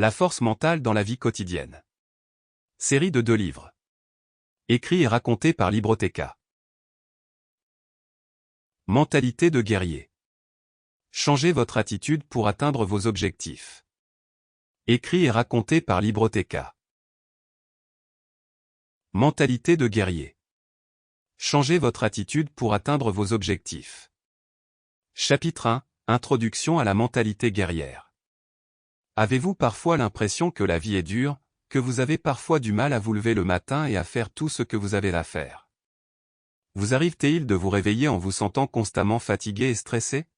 La force mentale dans la vie quotidienne. Série de 2 livres. Écrit et raconté par Libroteca. Mentalité de guerrier. Changez votre attitude pour atteindre vos objectifs. Écrit et raconté par Libroteca. Mentalité de guerrier. Changez votre attitude pour atteindre vos objectifs. Chapitre 1. Introduction à la mentalité guerrière. Avez-vous parfois l'impression que la vie est dure, que vous avez parfois du mal à vous lever le matin et à faire tout ce que vous avez à faire? Vous arrive-t-il de vous réveiller en vous sentant constamment fatigué et stressé?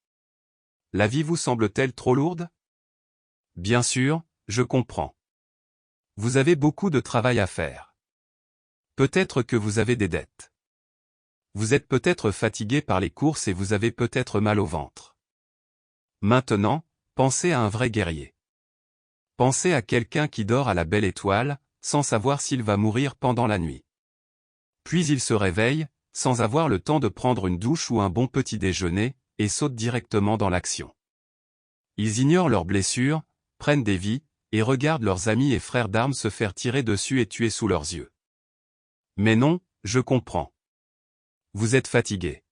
La vie vous semble-t-elle trop lourde? Bien sûr, je comprends. Vous avez beaucoup de travail à faire. Peut-être que vous avez des dettes. Vous êtes peut-être fatigué par les courses et vous avez peut-être mal au ventre. Maintenant, pensez à un vrai guerrier. Pensez à quelqu'un qui dort à la belle étoile, sans savoir s'il va mourir pendant la nuit. Puis il se réveille, sans avoir le temps de prendre une douche ou un bon petit déjeuner, et saute directement dans l'action. Ils ignorent leurs blessures, prennent des vies, et regardent leurs amis et frères d'armes se faire tirer dessus et tuer sous leurs yeux. Mais non, je comprends. Vous êtes fatigué.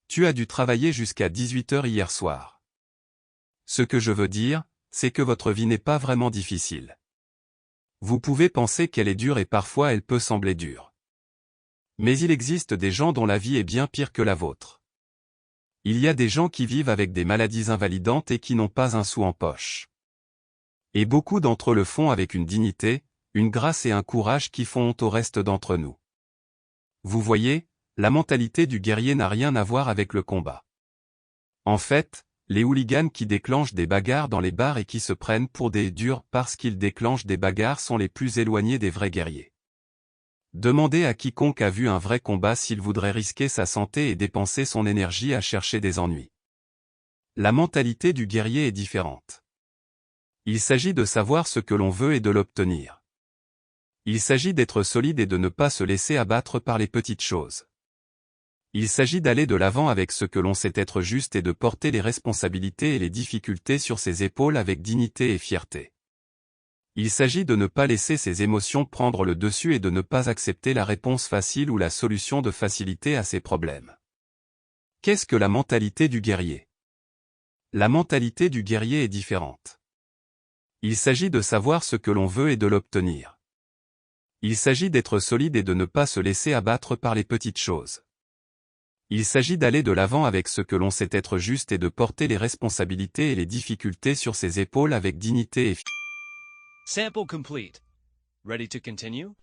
Tu as dû travailler jusqu'à 18 heures hier soir. Ce que je veux dire, c'est que votre vie n'est pas vraiment difficile. Vous pouvez penser qu'elle est dure et parfois elle peut sembler dure. Mais il existe des gens dont la vie est bien pire que la vôtre. Il y a des gens qui vivent avec des maladies invalidantes et qui n'ont pas un sou en poche. Et beaucoup d'entre eux le font avec une dignité, une grâce et un courage qui font honte au reste d'entre nous. Vous voyez, la mentalité du guerrier n'a rien à voir avec le combat. En fait, les hooligans qui déclenchent des bagarres dans les bars et qui se prennent pour des durs parce qu'ils déclenchent des bagarres sont les plus éloignés des vrais guerriers. Demandez à quiconque a vu un vrai combat s'il voudrait risquer sa santé et dépenser son énergie à chercher des ennuis. La mentalité du guerrier est différente. Il s'agit de savoir ce que l'on veut et de l'obtenir. Il s'agit d'être solide et de ne pas se laisser abattre par les petites choses. Il s'agit d'aller de l'avant avec ce que l'on sait être juste et de porter les responsabilités et les difficultés sur ses épaules avec dignité et fierté. Il s'agit de ne pas laisser ses émotions prendre le dessus et de ne pas accepter la réponse facile ou la solution de facilité à ses problèmes. Qu'est-ce que la mentalité du guerrier? La mentalité du guerrier est différente. Il s'agit de savoir ce que l'on veut et de l'obtenir. Il s'agit d'être solide et de ne pas se laisser abattre par les petites choses. Il s'agit d'aller de l'avant avec ce que l'on sait être juste et de porter les responsabilités et les difficultés sur ses épaules avec dignité et Sample complete. Ready to continue?